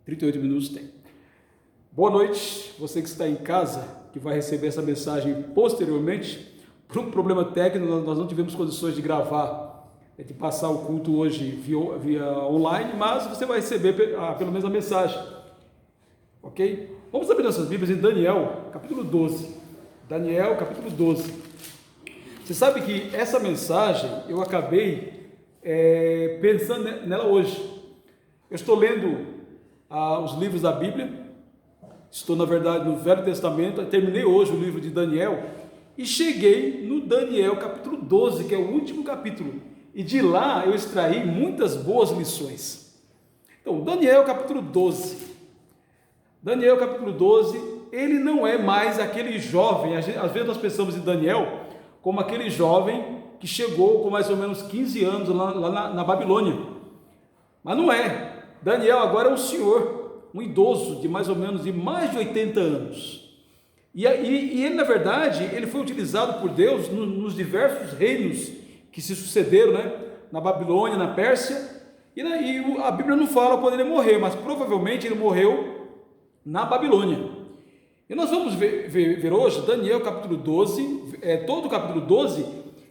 38 minutos tem. Boa noite, você que está em casa, que vai receber essa mensagem posteriormente. Por um problema técnico, nós não tivemos condições de gravar, de passar o culto hoje via online, mas você vai receber pelo menos a mensagem, ok? Vamos abrir nossas Bíblias em Daniel, capítulo 12. Daniel, capítulo 12. Você sabe que essa mensagem eu acabei pensando nela hoje. Eu estou lendo os livros da Bíblia, estou na verdade no Velho Testamento, terminei hoje o livro de Daniel e cheguei no Daniel capítulo 12, que é o último capítulo, e de lá eu extraí muitas boas lições. Então, Daniel capítulo 12. Daniel capítulo 12, ele não é mais aquele jovem, às vezes nós pensamos em Daniel como aquele jovem que chegou com mais ou menos 15 anos lá na Babilônia, mas não é. Daniel agora é um senhor, um idoso de mais ou menos mais de 80 anos, e ele na verdade, ele foi utilizado por Deus nos diversos reinos que se sucederam, né? Na Babilônia, na Pérsia, e a Bíblia não fala quando ele morreu, mas provavelmente ele morreu na Babilônia. E nós vamos ver hoje Daniel capítulo 12, todo o capítulo 12,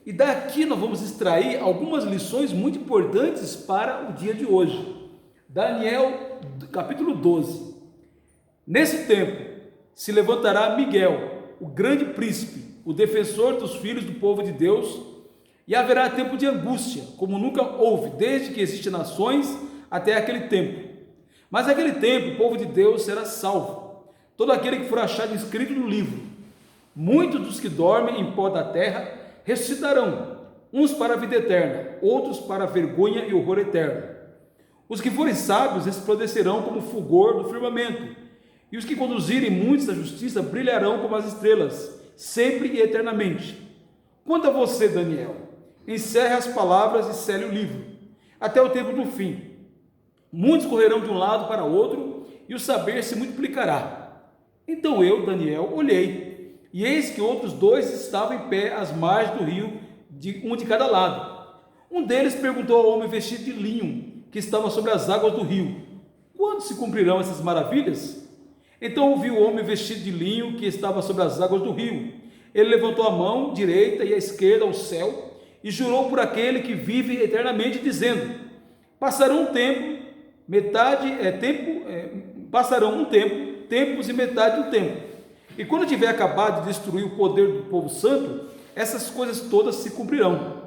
e daqui nós vamos extrair algumas lições muito importantes para o dia de hoje. Daniel capítulo 12. Nesse tempo se levantará Miguel, o grande príncipe, o defensor dos filhos do povo de Deus, e haverá tempo de angústia, como nunca houve, desde que existem nações até aquele tempo. Mas naquele tempo o povo de Deus será salvo, todo aquele que for achado inscrito no livro. Muitos dos que dormem em pó da terra ressuscitarão, uns para a vida eterna, outros para a vergonha e horror eterno. Os que forem sábios resplandecerão como o fulgor do firmamento, e os que conduzirem muitos à justiça brilharão como as estrelas, sempre e eternamente. Quanto a você, Daniel, encerre as palavras e cele o livro, até o tempo do fim. Muitos correrão de um lado para outro, e o saber se multiplicará. Então eu, Daniel, olhei, e eis que outros dois estavam em pé às margens do rio, um de cada lado. Um deles perguntou ao homem vestido de linho, que estava sobre as águas do rio: quando se cumprirão essas maravilhas? Então ouvi o homem vestido de linho, que estava sobre as águas do rio. Ele levantou a mão direita e a esquerda ao céu, e jurou por aquele que vive eternamente, dizendo: passarão tempos e metade do tempo. E quando tiver acabado de destruir o poder do povo santo, essas coisas todas se cumprirão.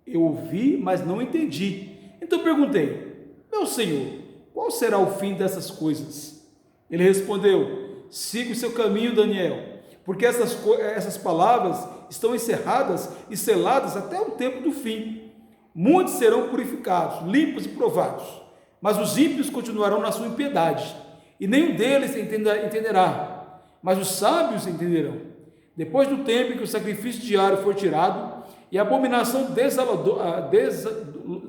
Eu ouvi, mas não entendi. Então perguntei: meu senhor, qual será o fim dessas coisas? Ele respondeu: siga o seu caminho, Daniel, porque essas palavras estão encerradas e seladas até o tempo do fim. Muitos serão purificados, limpos e provados, mas os ímpios continuarão na sua impiedade, e nenhum deles entenderá, mas os sábios entenderão. Depois do tempo em que o sacrifício diário for tirado, e a abominação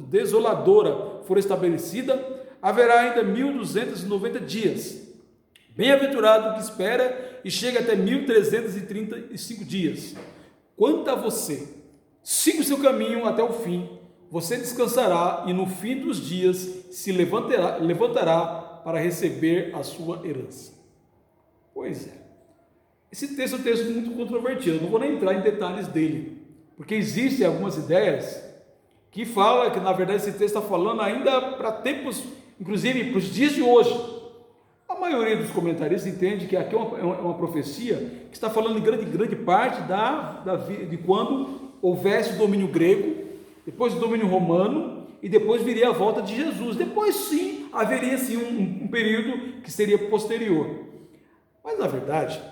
desoladora for estabelecida, haverá ainda 1290 dias. Bem-aventurado o que espera e chega até 1335 dias. Quanto a você, siga o seu caminho até o fim, você descansará e no fim dos dias se levantará para receber a sua herança. Pois é, esse texto é um texto muito controvertido, eu não vou nem entrar em detalhes dele, porque existem algumas ideias que falam que na verdade esse texto está falando ainda para tempos, inclusive para os dias de hoje. A maioria dos comentaristas entende que aqui é uma profecia que está falando em grande parte de quando houvesse o domínio grego, depois o domínio romano, e depois viria a volta de Jesus. Depois sim, haveria sim um período que seria posterior. Mas na verdade,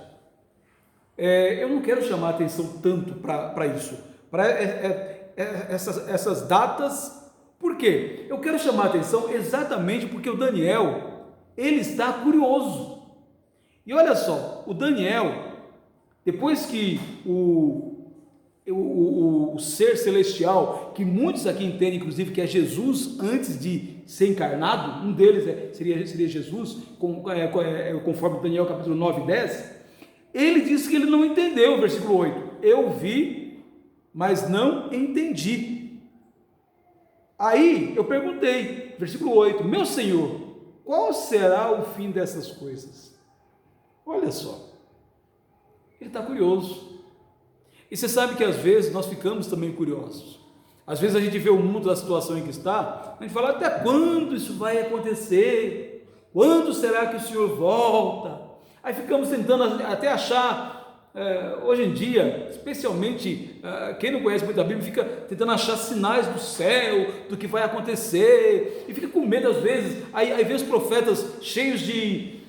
eu não quero chamar a atenção tanto para isso, para essas datas. Por quê? Eu quero chamar a atenção exatamente porque o Daniel, ele está curioso. E olha só, o Daniel, depois que o ser celestial, que muitos aqui entendem inclusive que é Jesus antes de ser encarnado, um deles seria Jesus, conforme Daniel capítulo 9 e 10, ele disse que ele não entendeu o versículo 8, eu vi, mas não entendi. Aí eu perguntei, versículo 8, meu Senhor, qual será o fim dessas coisas? Olha só, ele está curioso. E você sabe que às vezes nós ficamos também curiosos. Às vezes a gente vê o mundo da situação em que está, a gente fala, até quando isso vai acontecer? Quando será que o Senhor volta? Aí ficamos tentando até achar, hoje em dia, especialmente quem não conhece muito a Bíblia, fica tentando achar sinais do céu, do que vai acontecer, e fica com medo às vezes, aí vê os profetas cheios de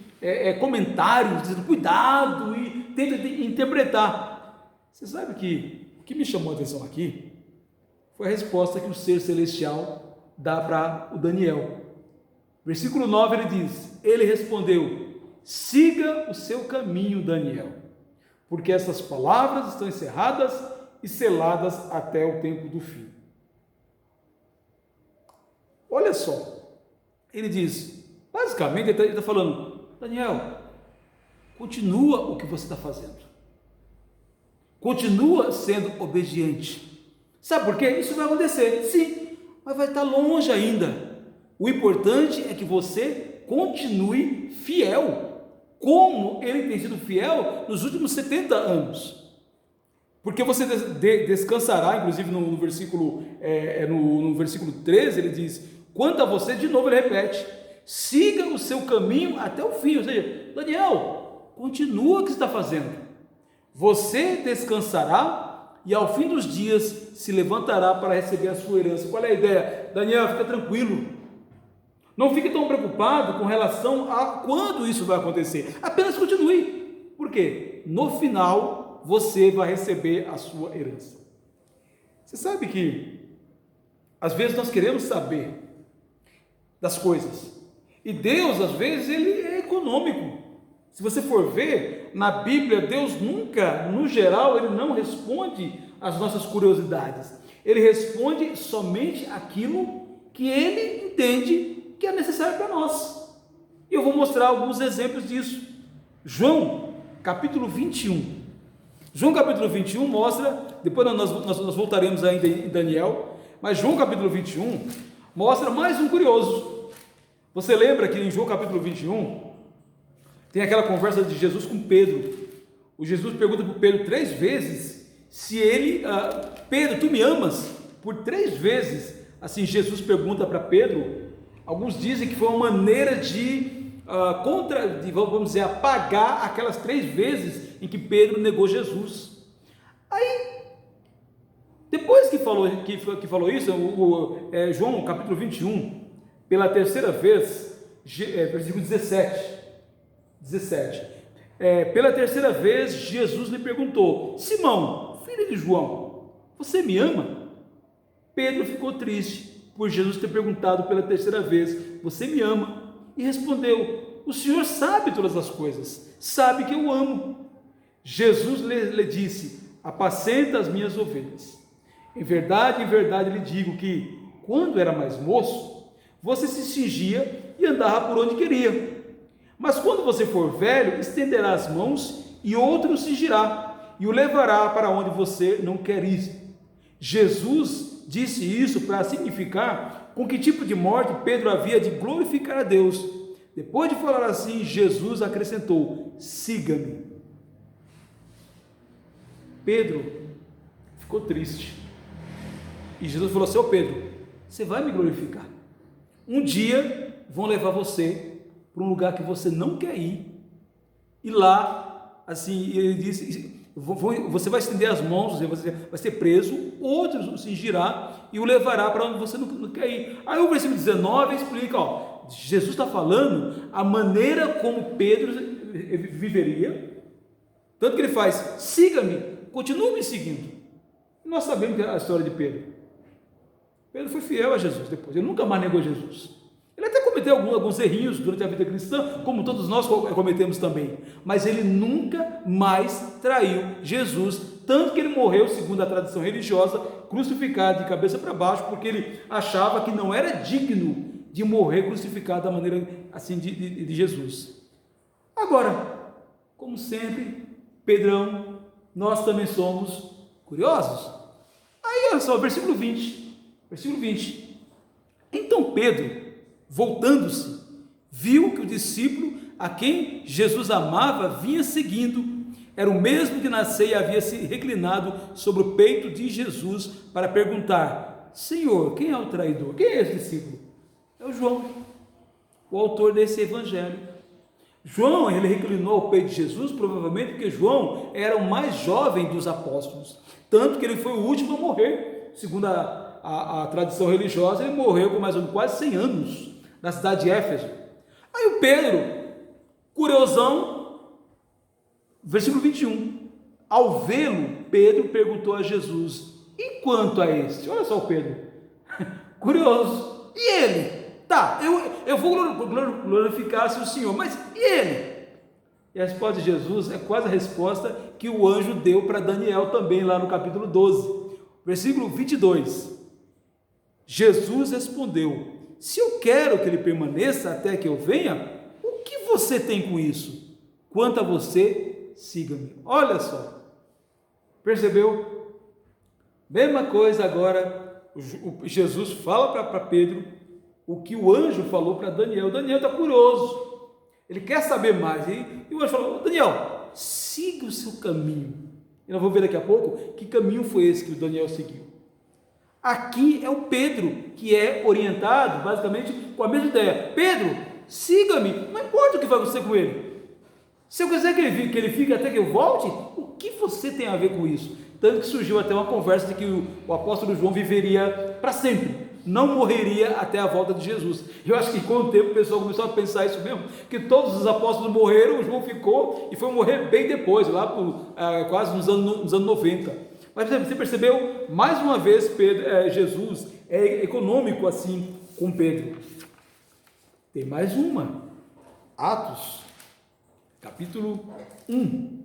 comentários, dizendo cuidado, e tenta interpretar. Você sabe que o que me chamou a atenção aqui foi a resposta que o ser celestial dá para o Daniel. Versículo 9 ele diz, ele respondeu, siga o seu caminho, Daniel, porque essas palavras estão encerradas e seladas até o tempo do fim. Olha só, ele diz, basicamente ele está falando, Daniel, continua o que você está fazendo, continua sendo obediente. Sabe por quê? Isso vai acontecer, sim, mas vai estar longe ainda. O importante é que você continue fiel, como ele tem sido fiel nos últimos 70 anos. Porque você descansará, inclusive no versículo, no versículo 13, ele diz, quanto a você, de novo ele repete, siga o seu caminho até o fim. Ou seja, Daniel, continua o que você está fazendo. Você descansará e ao fim dos dias se levantará para receber a sua herança. Qual é a ideia? Daniel, fica tranquilo. Não fique tão preocupado com relação a quando isso vai acontecer. Apenas continue. Por quê? No final, você vai receber a sua herança. Você sabe que, às vezes, nós queremos saber das coisas. E Deus, às vezes, ele é econômico. Se você for ver, na Bíblia, Deus nunca, no geral, ele não responde às nossas curiosidades. Ele responde somente aquilo que ele entende que é necessário para nós. E eu vou mostrar alguns exemplos disso. João, capítulo 21. João, capítulo 21 mostra, depois nós voltaremos ainda em Daniel, mas João, capítulo 21, mostra mais um curioso. Você lembra que em João, capítulo 21, tem aquela conversa de Jesus com Pedro. O Jesus pergunta para Pedro 3 vezes, se ele, Pedro, tu me amas? Por 3 vezes, assim, Jesus pergunta para Pedro. Alguns dizem que foi uma maneira de vamos dizer, apagar aquelas 3 vezes em que Pedro negou Jesus. Aí, depois que falou isso, João capítulo 21, pela terceira vez, versículo 17, pela terceira vez, Jesus lhe perguntou, Simão, filho de João, você me ama? Pedro ficou triste, por Jesus ter perguntado pela terceira vez, você me ama? E respondeu, o Senhor sabe todas as coisas, sabe que eu amo. Jesus lhe disse, apacenta as minhas ovelhas. Em verdade lhe digo que, quando era mais moço, você se cingia e andava por onde queria. Mas quando você for velho, estenderá as mãos e outro o cingirá e o levará para onde você não quer ir. Jesus disse isso para significar com que tipo de morte Pedro havia de glorificar a Deus. Depois de falar assim, Jesus acrescentou, siga-me. Pedro ficou triste. E Jesus falou assim, ô Pedro, você vai me glorificar. Um dia vão levar você para um lugar que você não quer ir. E lá, assim, ele disse, você vai estender as mãos, você vai ser preso, outros o cingirá e o levará para onde você não quer ir. Aí o versículo 19 explica, Jesus está falando a maneira como Pedro viveria, tanto que ele faz, siga-me, continue me seguindo. E nós sabemos a história de Pedro. Pedro foi fiel a Jesus depois, ele nunca mais negou Jesus. Ele até cometeu alguns errinhos durante a vida cristã, como todos nós cometemos também, mas ele nunca mais traiu Jesus, tanto que ele morreu, segundo a tradição religiosa, crucificado de cabeça para baixo, porque ele achava que não era digno de morrer crucificado da maneira assim de Jesus. Agora, como sempre, Pedrão, nós também somos curiosos. Aí olha só, versículo 20, então Pedro, voltando-se, viu que o discípulo a quem Jesus amava vinha seguindo. Era o mesmo que na ceia havia se reclinado sobre o peito de Jesus para perguntar: Senhor, quem é o traidor? Quem é esse discípulo? É o João, o autor desse evangelho. João, ele reclinou ao peito de Jesus, provavelmente porque João era o mais jovem dos apóstolos, tanto que ele foi o último a morrer. Segundo a tradição religiosa, ele morreu com mais ou menos quase 100 anos, na cidade de Éfeso. Aí o Pedro, curiosão, versículo 21, ao vê-lo, Pedro perguntou a Jesus: e quanto a este? Olha só o Pedro, curioso, e ele? Tá, eu vou glorificar-se o Senhor, mas e ele? E a resposta de Jesus é quase a resposta que o anjo deu para Daniel também, lá no capítulo 12, versículo 22. Jesus respondeu: se eu quero que ele permaneça até que eu venha, o que você tem com isso? Quanto a você, siga-me. Olha só, percebeu? Mesma coisa agora, Jesus fala para Pedro o que o anjo falou para Daniel. Daniel está curioso, ele quer saber mais, e o anjo falou: Daniel, siga o seu caminho. E nós vamos ver daqui a pouco que caminho foi esse que o Daniel seguiu. Aqui é o Pedro que é orientado basicamente com a mesma ideia: Pedro, siga-me, não importa o que vai acontecer com ele. Se eu quiser que ele fique até que eu volte, o que você tem a ver com isso? Tanto que surgiu até uma conversa de que o apóstolo João viveria para sempre, não morreria até a volta de Jesus. Eu acho que com o tempo o pessoal começou a pensar isso mesmo, que todos os apóstolos morreram, João ficou e foi morrer bem depois, lá por quase nos anos 90. Mas você percebeu, mais uma vez, Jesus é econômico assim com Pedro. Tem mais uma, Atos, capítulo 1.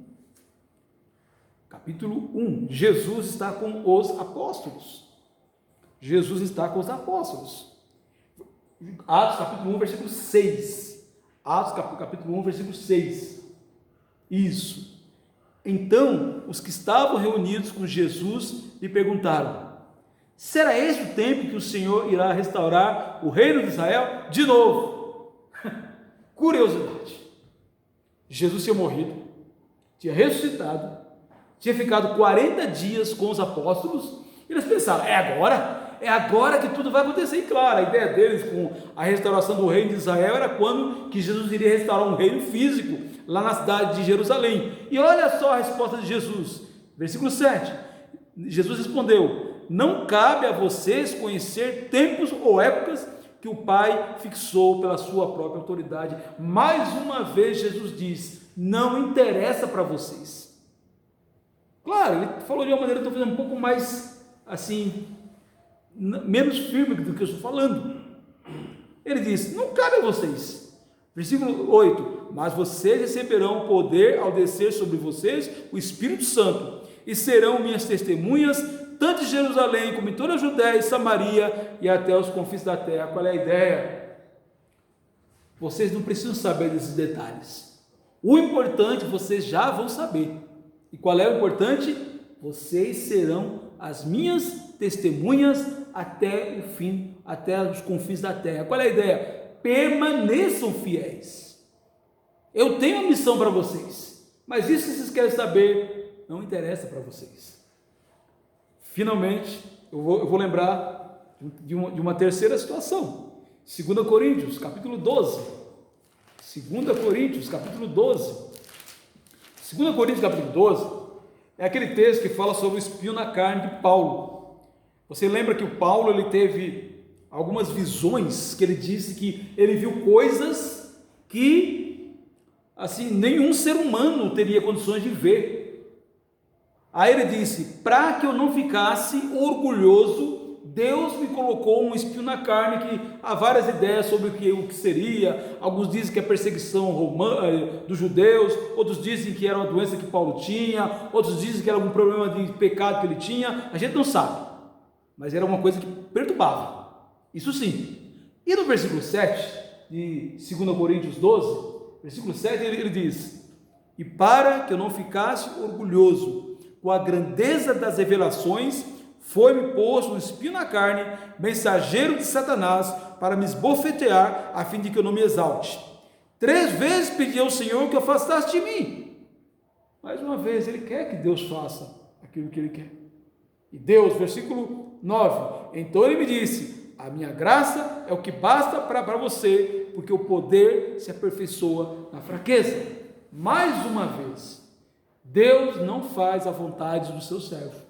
Capítulo 1, Jesus está com os apóstolos. Jesus está com os apóstolos. Atos capítulo 1, versículo 6. Atos capítulo 1, versículo 6. Isso. Então, os que estavam reunidos com Jesus lhe perguntaram: será este o tempo que o Senhor irá restaurar o reino de Israel? De novo. Curiosidade. Jesus tinha morrido, tinha ressuscitado, tinha ficado 40 dias com os apóstolos, e eles pensaram: é agora que tudo vai acontecer. E claro, a ideia deles com a restauração do reino de Israel era quando que Jesus iria restaurar um reino físico lá na cidade de Jerusalém. E olha só a resposta de Jesus, versículo 7. Jesus respondeu: não cabe a vocês conhecer tempos ou épocas que o Pai fixou pela sua própria autoridade. Mais uma vez Jesus diz: não interessa para vocês. Claro, ele falou de uma maneira talvez um pouco mais assim, menos firme do que eu estou falando. Ele diz: não cabe a vocês. Versículo 8: mas vocês receberão poder ao descer sobre vocês o Espírito Santo, e serão minhas testemunhas, tanto em Jerusalém como em toda a Judéia e Samaria e até os confins da terra. Qual é a ideia? Vocês não precisam saber desses detalhes. O importante vocês já vão saber. E qual é o importante? Vocês serão as minhas testemunhas até o fim, até os confins da terra. Qual é a ideia? Permaneçam fiéis. Eu tenho uma missão para vocês, mas isso que vocês querem saber não interessa para vocês. Finalmente, eu vou lembrar de uma terceira situação. 2 Coríntios, capítulo 12. 2 Coríntios, capítulo 12. 2 Coríntios, capítulo 12, é aquele texto que fala sobre o espinho na carne de Paulo. Você lembra que o Paulo ele teve algumas visões, que ele disse que ele viu coisas que assim nenhum ser humano teria condições de ver. Aí ele disse: para que eu não ficasse orgulhoso, Deus me colocou um espinho na carne, que há várias ideias sobre o que seria. Alguns dizem que é perseguição romana dos judeus, outros dizem que era uma doença que Paulo tinha, outros dizem que era algum problema de pecado que ele tinha. A gente não sabe, mas era uma coisa que perturbava, isso sim. E no versículo 7 de 2 Coríntios 12, versículo 7, ele diz: e para que eu não ficasse orgulhoso com a grandeza das revelações, foi-me posto um espinho na carne, mensageiro de Satanás, para me esbofetear, a fim de que eu não me exalte. 3 vezes pedi ao Senhor que afastasse de mim. Mais uma vez, ele quer que Deus faça aquilo que ele quer. E Deus, versículo 9, então ele me disse: a minha graça é o que basta para você, porque o poder se aperfeiçoa na fraqueza. Mais uma vez, Deus não faz a vontade do seu servo.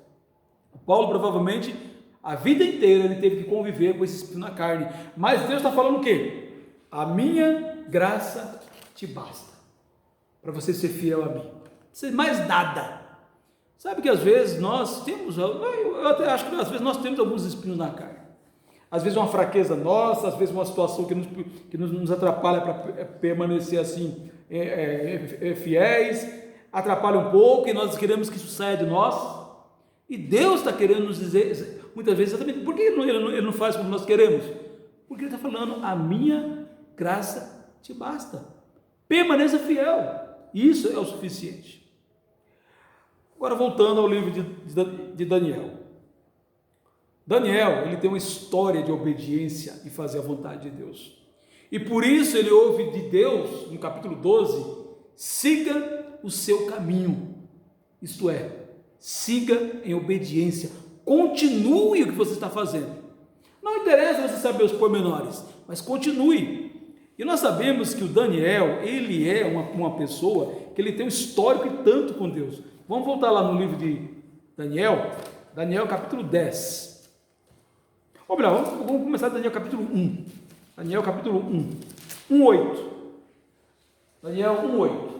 Paulo provavelmente a vida inteira ele teve que conviver com esse espinho na carne, mas Deus está falando o quê? A minha graça te basta para você ser fiel a mim, não precisa de mais nada. Sabe que às vezes nós temos, eu até acho que às vezes nós temos alguns espinhos na carne, às vezes uma fraqueza nossa, às vezes uma situação que nos atrapalha para permanecer assim fiéis, atrapalha um pouco e nós queremos que isso saia de nós. E Deus está querendo nos dizer, muitas vezes, exatamente, por que ele não faz como nós queremos? Porque Ele está falando, a minha graça te basta, permaneça fiel, isso é o suficiente. Agora voltando ao livro de Daniel. Daniel, ele tem uma história de obediência e fazer a vontade de Deus, e por isso ele ouve de Deus, no capítulo 12, siga o seu caminho, isto é, siga em obediência, continue o que você está fazendo, não interessa você saber os pormenores, mas continue. E nós sabemos que o Daniel, ele é uma pessoa que ele tem um histórico e tanto com Deus. Vamos voltar lá no livro de Daniel capítulo 10, ou melhor, vamos começar Daniel capítulo 1, Daniel capítulo 1:8, Daniel 1:8,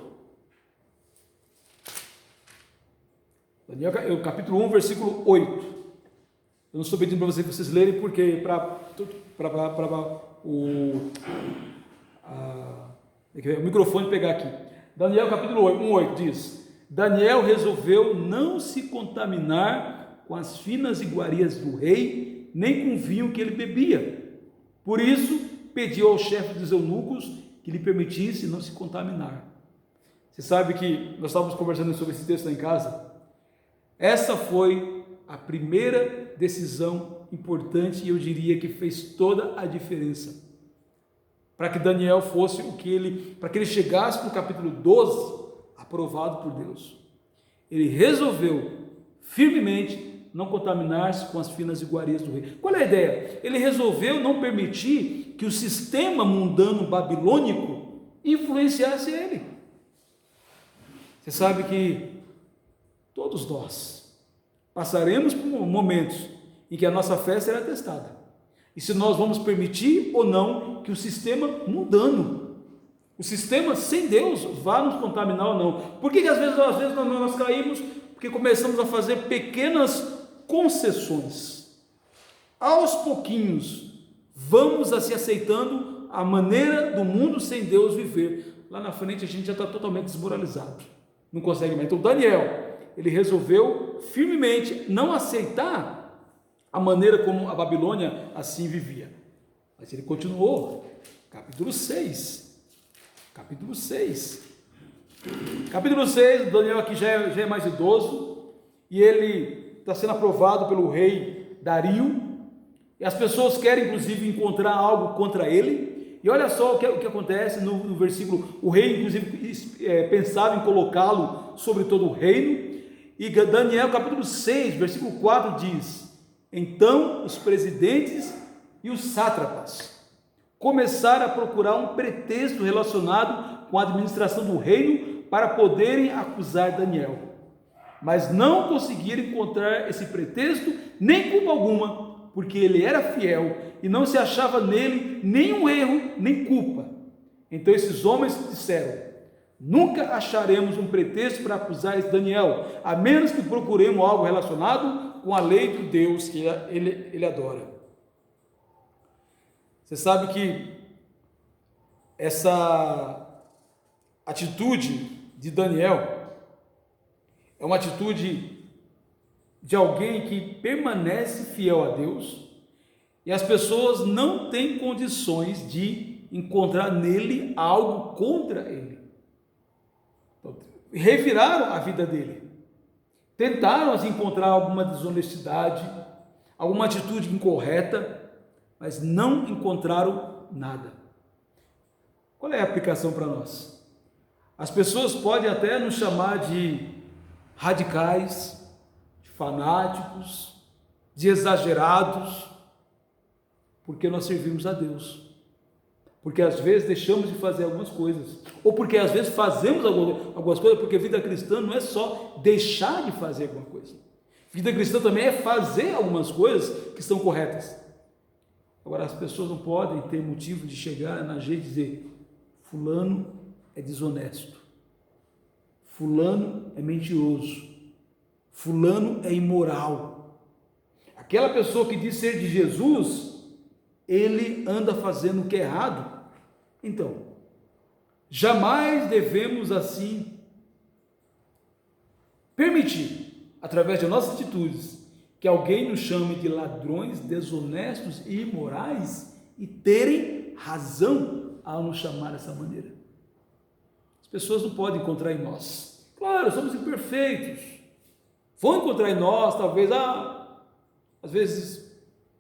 Daniel capítulo 1, versículo 8. Eu não estou pedindo para vocês lerem, porque o microfone pegar aqui. Daniel capítulo 1:8 diz: Daniel resolveu não se contaminar com as finas iguarias do rei, nem com o vinho que ele bebia. Por isso, pediu ao chefe dos eunucos que lhe permitisse não se contaminar. Você sabe que nós estávamos conversando sobre esse texto lá em casa. Essa foi a primeira decisão importante, e eu diria que fez toda a diferença para que Daniel fosse para que ele chegasse no capítulo 12 aprovado por Deus. Ele resolveu firmemente não contaminar-se com as finas iguarias do rei. Qual é a ideia? Ele resolveu não permitir que o sistema mundano babilônico influenciasse ele. Você sabe que todos nós passaremos por momentos em que a nossa fé será testada, e se nós vamos permitir ou não que o sistema mundano, o sistema sem Deus, vá nos contaminar ou não. Por que às vezes nós caímos? Porque começamos a fazer pequenas concessões. Aos pouquinhos vamos se aceitando a maneira do mundo sem Deus viver. Lá na frente a gente já está totalmente desmoralizado, não consegue mais. Então Daniel, ele resolveu firmemente não aceitar a maneira como a Babilônia assim vivia, mas ele continuou. Capítulo 6, Daniel aqui já é mais idoso, e ele está sendo aprovado pelo rei Dario, e as pessoas querem inclusive encontrar algo contra ele, e olha só o que acontece no versículo. O rei inclusive pensava em colocá-lo sobre todo o reino, e Daniel capítulo 6, versículo 4 diz: então os presidentes e os sátrapas começaram a procurar um pretexto relacionado com a administração do reino para poderem acusar Daniel, mas não conseguiram encontrar esse pretexto nem culpa alguma, porque ele era fiel e não se achava nele nenhum erro nem culpa. Então esses homens disseram: nunca acharemos um pretexto para acusar esse Daniel, a menos que procuremos algo relacionado com a lei do Deus que ele adora. Você sabe que essa atitude de Daniel é uma atitude de alguém que permanece fiel a Deus, e as pessoas não têm condições de encontrar nele algo contra ele. Reviraram a vida dele, tentaram encontrar alguma desonestidade, alguma atitude incorreta, mas não encontraram nada. Qual é a aplicação para nós? As pessoas podem até nos chamar de radicais, de fanáticos, de exagerados, porque nós servimos a Deus. Porque às vezes deixamos de fazer algumas coisas, ou porque às vezes fazemos algumas coisas, porque vida cristã não é só deixar de fazer alguma coisa. Vida cristã também é fazer algumas coisas que são corretas. Agora, as pessoas não podem ter motivo de chegar na gente e dizer: fulano é desonesto, fulano é mentiroso, fulano é imoral. Aquela pessoa que diz ser de Jesus, ele anda fazendo o que é errado. Então, jamais devemos assim permitir, através de nossas atitudes, que alguém nos chame de ladrões, desonestos e imorais e terem razão ao nos chamar dessa maneira. As pessoas não podem encontrar em nós. Claro, somos imperfeitos. Vão encontrar em nós, talvez, às vezes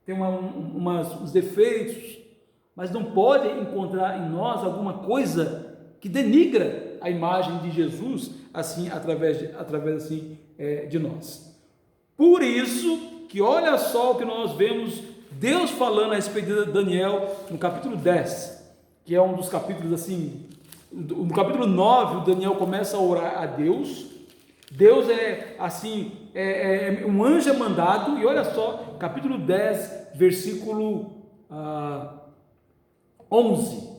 tem uns defeitos, mas não podem encontrar em nós alguma coisa que denigra a imagem de Jesus, assim, através de nós. Por isso que olha só o que nós vemos Deus falando a respeito de Daniel no capítulo 10, que é um dos capítulos assim, no capítulo 9, o Daniel começa a orar a Deus. Deus um anjo é mandado, e olha só, capítulo 10, versículo 11,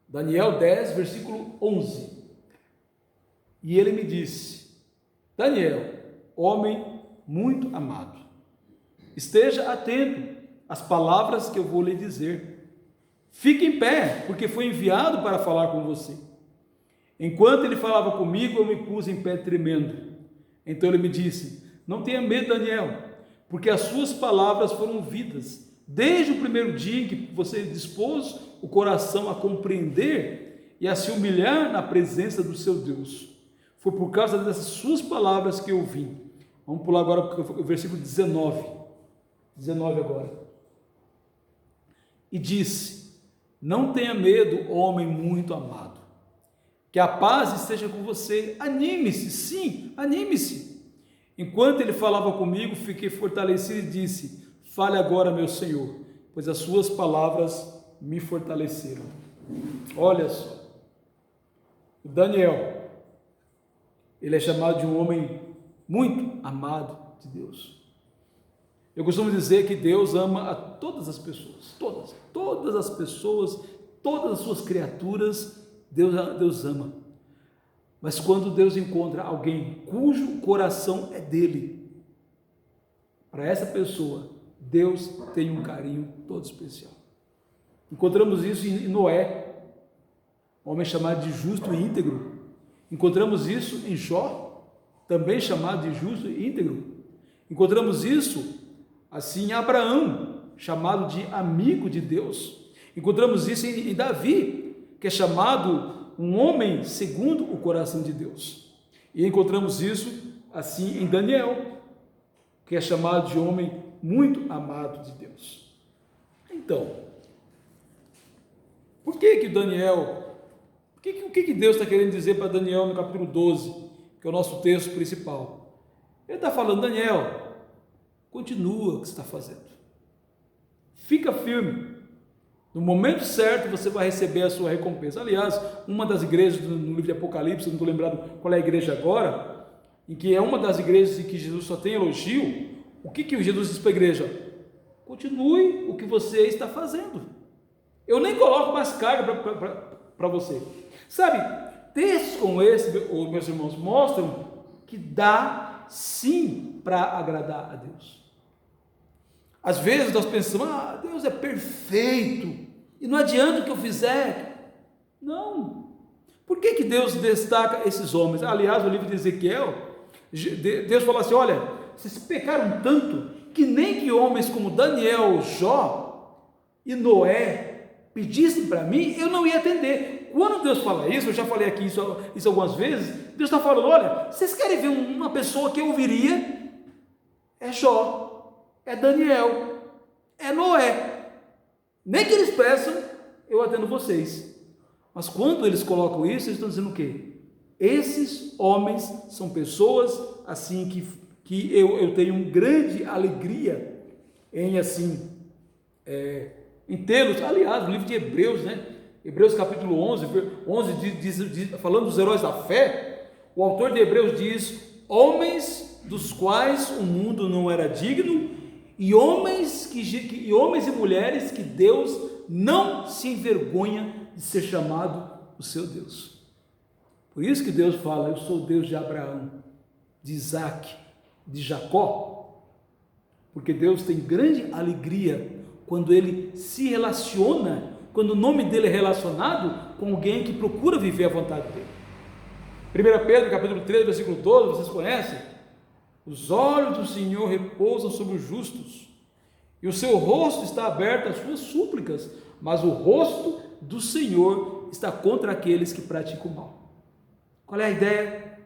Daniel 10, versículo 11, e ele me disse: Daniel, homem muito amado, esteja atento às palavras que eu vou lhe dizer, fique em pé, porque foi enviado para falar com você. Enquanto ele falava comigo, eu me pus em pé tremendo. Então ele me disse: não tenha medo, Daniel, porque as suas palavras foram ouvidas desde o primeiro dia em que você dispôs o coração a compreender e a se humilhar na presença do seu Deus. Foi por causa dessas suas palavras que eu vim. Vamos pular agora para o versículo 19 agora. E disse: não tenha medo, homem muito amado, que a paz esteja com você. Anime-se, sim, anime-se. Enquanto ele falava comigo, fiquei fortalecido e disse: fale agora, meu Senhor, pois as suas palavras me fortaleceram. Olha só, o Daniel, ele é chamado de um homem muito amado de Deus. Eu costumo dizer que Deus ama a todas as pessoas, todas as pessoas, todas as suas criaturas, Deus ama. Mas quando Deus encontra alguém cujo coração é dele, para essa pessoa, Deus tem um carinho todo especial. Encontramos isso em Noé, homem chamado de justo e íntegro. Encontramos isso em Jó, também chamado de justo e íntegro. Encontramos isso assim em Abraão, chamado de amigo de Deus. Encontramos isso em Davi, que é chamado um homem segundo o coração de Deus. E encontramos isso assim em Daniel, que é chamado de homem muito amado de Deus. Então, o que Deus está querendo dizer para Daniel no capítulo 12, que é o nosso texto principal? Ele está falando: Daniel, continua o que você está fazendo, fica firme, no momento certo você vai receber a sua recompensa. Aliás, uma das igrejas no livro de Apocalipse, não estou lembrado qual é a igreja agora, em que é uma das igrejas em que Jesus só tem elogio, o que Jesus diz para a igreja? Continue o que você está fazendo, eu nem coloco mais carga para você. Sabe, textos como esse, meus irmãos, mostram que dá sim para agradar a Deus. Às vezes nós pensamos: Deus é perfeito e não adianta o que eu fizer. Não. Por que Deus destaca esses homens? Aliás, no livro de Ezequiel, Deus fala assim: olha, vocês pecaram tanto que nem que homens como Daniel, Jó e Noé pedissem para mim, eu não ia atender. Quando Deus fala isso, eu já falei aqui isso algumas vezes, Deus está falando: olha, vocês querem ver uma pessoa que eu ouviria? É Jó, é Daniel, é Noé. Nem que eles peçam, eu atendo vocês. Mas quando eles colocam isso, eles estão dizendo o quê? Esses homens são pessoas assim que eu tenho grande alegria em assim em tê-los. Aliás, no livro de Hebreus, né? Hebreus capítulo 11 diz, falando dos heróis da fé, o autor de Hebreus diz: homens dos quais o mundo não era digno, e homens e mulheres que Deus não se envergonha de ser chamado o seu Deus. Por isso que Deus fala: eu sou o Deus de Abraão, de Isaac, de Jacó, porque Deus tem grande alegria quando ele se relaciona, quando o nome dele é relacionado com alguém que procura viver a vontade dele. 1 Pedro capítulo 3, versículo 12, vocês conhecem? Os olhos do Senhor repousam sobre os justos, e o seu rosto está aberto às suas súplicas, mas o rosto do Senhor está contra aqueles que praticam o mal. Qual é a ideia?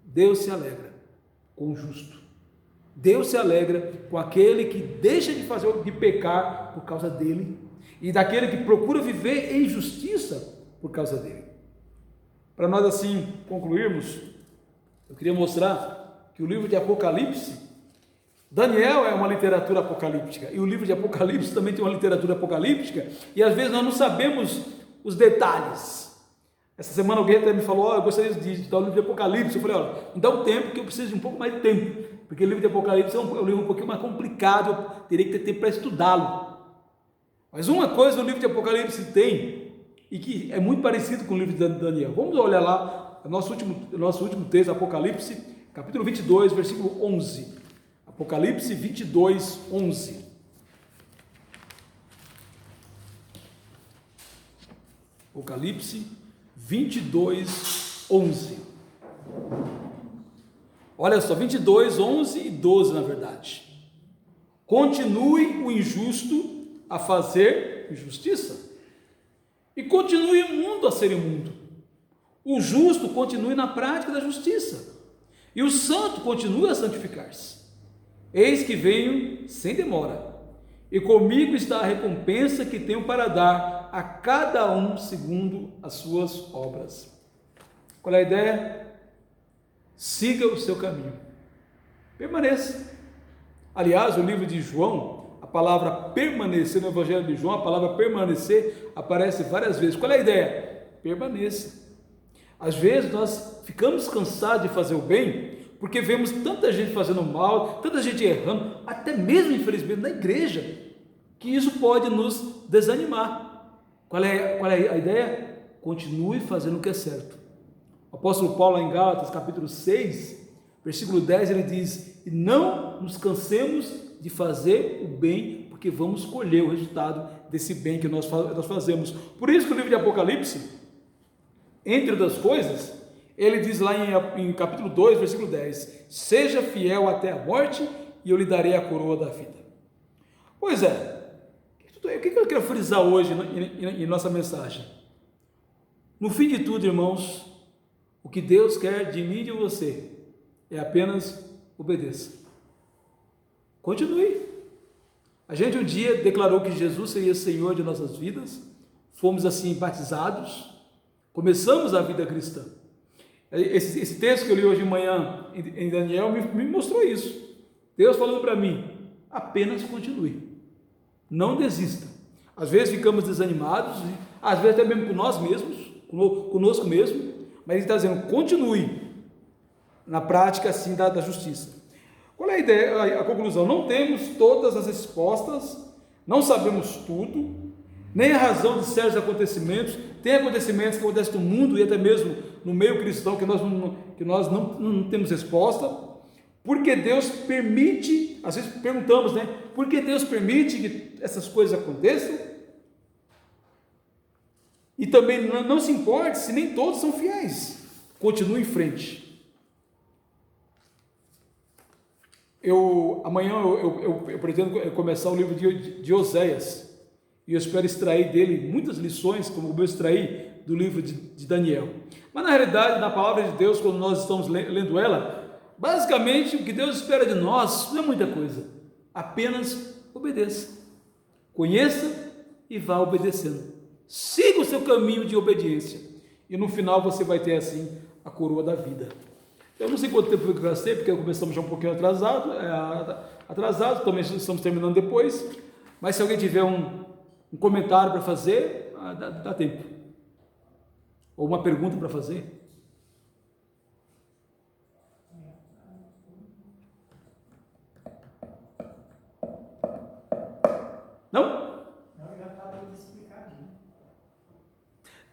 Deus se alegra com o justo. Deus se alegra com aquele que deixa de pecar por causa dele, e daquele que procura viver em justiça por causa dele. Para nós assim concluirmos, eu queria mostrar que o livro de Apocalipse, Daniel é uma literatura apocalíptica, e o livro de Apocalipse também tem uma literatura apocalíptica, e às vezes nós não sabemos os detalhes. Essa semana alguém até me falou: eu gostaria de estudar o livro de Apocalipse. Eu falei: olha, me dá um tempo, que eu preciso de um pouco mais de tempo, porque o livro de Apocalipse é um livro um pouquinho mais complicado, eu teria que ter tempo para estudá-lo. Mas uma coisa o livro de Apocalipse tem, e que é muito parecido com o livro de Daniel. Vamos olhar lá, o nosso último texto, Apocalipse, capítulo 22, versículo 11. Apocalipse 22, 11. Apocalipse 22, 11. Olha só, 22, 11 e 12 na verdade. Continue o injusto a fazer injustiça, e continue o mundo a ser imundo. O justo continue na prática da justiça, e o santo continue a santificar-se. Eis que venho sem demora, e comigo está a recompensa que tenho para dar a cada um segundo as suas obras. Qual é a ideia? Siga o seu caminho, permaneça. Aliás, o livro de João, a palavra permanecer, no Evangelho de João, a palavra permanecer aparece várias vezes. Qual é a ideia? Permaneça. Às vezes nós ficamos cansados de fazer o bem, porque vemos tanta gente fazendo mal, tanta gente errando, até mesmo infelizmente na igreja, que isso pode nos desanimar. Qual é a ideia? Continue fazendo o que é certo. O apóstolo Paulo, em Gálatas capítulo 6, versículo 10, ele diz: e não nos cansemos de fazer o bem, porque vamos colher o resultado desse bem que nós fazemos. Por isso que o livro de Apocalipse, entre outras coisas, ele diz lá em capítulo 2, versículo 10: seja fiel até a morte, e eu lhe darei a coroa da vida. Pois é, o que eu quero frisar hoje em nossa mensagem? No fim de tudo, irmãos, o que Deus quer de mim e de você é apenas obedeça. Continue. A gente um dia declarou que Jesus seria Senhor de nossas vidas, fomos assim batizados, começamos a vida cristã. Esse texto que eu li hoje de manhã em Daniel me mostrou isso. Deus falou para mim: apenas continue, não desista. Às vezes ficamos desanimados, às vezes até mesmo com nós mesmos, conosco mesmo, mas ele está dizendo: continue na prática assim da justiça. Qual é a ideia, a conclusão? Não temos todas as respostas, não sabemos tudo, nem a razão de certos acontecimentos. Tem acontecimentos que acontecem no mundo e até mesmo no meio cristão que nós não temos resposta, porque Deus permite. Às vezes perguntamos, né? Por que Deus permite que essas coisas aconteçam? E também não se importe se nem todos são fiéis. Continue em frente. Amanhã eu pretendo começar o livro de Oséias, e eu espero extrair dele muitas lições, como eu extraí do livro de Daniel. Mas na realidade, na palavra de Deus, quando nós estamos lendo ela, basicamente o que Deus espera de nós não é muita coisa, apenas obedeça, conheça e vá obedecendo. Siga o seu caminho de obediência e no final você vai ter assim a coroa da vida. Eu não sei quanto tempo eu gastei, porque começamos já um pouquinho atrasado, também estamos terminando depois, mas se alguém tiver um comentário para fazer, dá tempo. Ou uma pergunta para fazer. Não? Não, já está tudo explicadinho.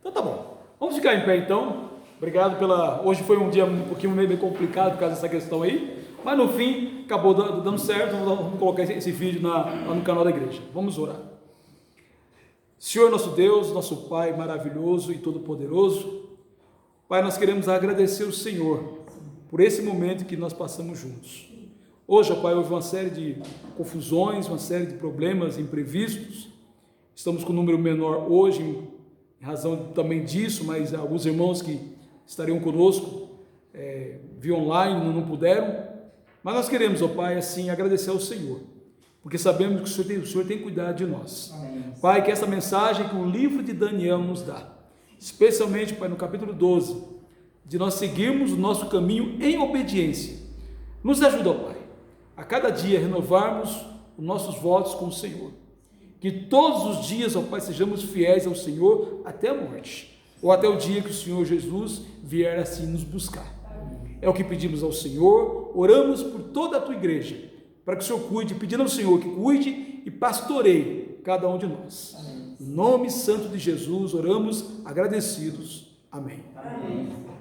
Então tá bom. Vamos ficar em pé então. Obrigado Hoje foi um dia um pouquinho meio complicado por causa dessa questão aí, mas no fim acabou dando certo. Vamos colocar esse vídeo lá no canal da igreja. Vamos orar. Senhor nosso Deus, nosso Pai maravilhoso e todo-poderoso, Pai, nós queremos agradecer o Senhor por esse momento que nós passamos juntos. Hoje, ó Pai, houve uma série de confusões, uma série de problemas imprevistos. Estamos com um número menor hoje, em razão também disso, mas alguns irmãos que estariam conosco via online não puderam. Mas nós queremos, ó Pai, assim, agradecer ao Senhor, porque sabemos que o Senhor tem cuidado de nós. Amém. Pai, que essa mensagem que o livro de Daniel nos dá, especialmente, Pai, no capítulo 12, de nós seguirmos o nosso caminho em obediência, nos ajuda, ó Pai, a cada dia renovarmos os nossos votos com o Senhor, que todos os dias, ó Pai, sejamos fiéis ao Senhor até a morte, ou até o dia que o Senhor Jesus vier assim nos buscar. É o que pedimos ao Senhor, oramos por toda a tua igreja, para que o Senhor cuide, pedindo ao Senhor que cuide e pastoreie cada um de nós. Amém. Em nome santo de Jesus, oramos agradecidos. Amém. Amém.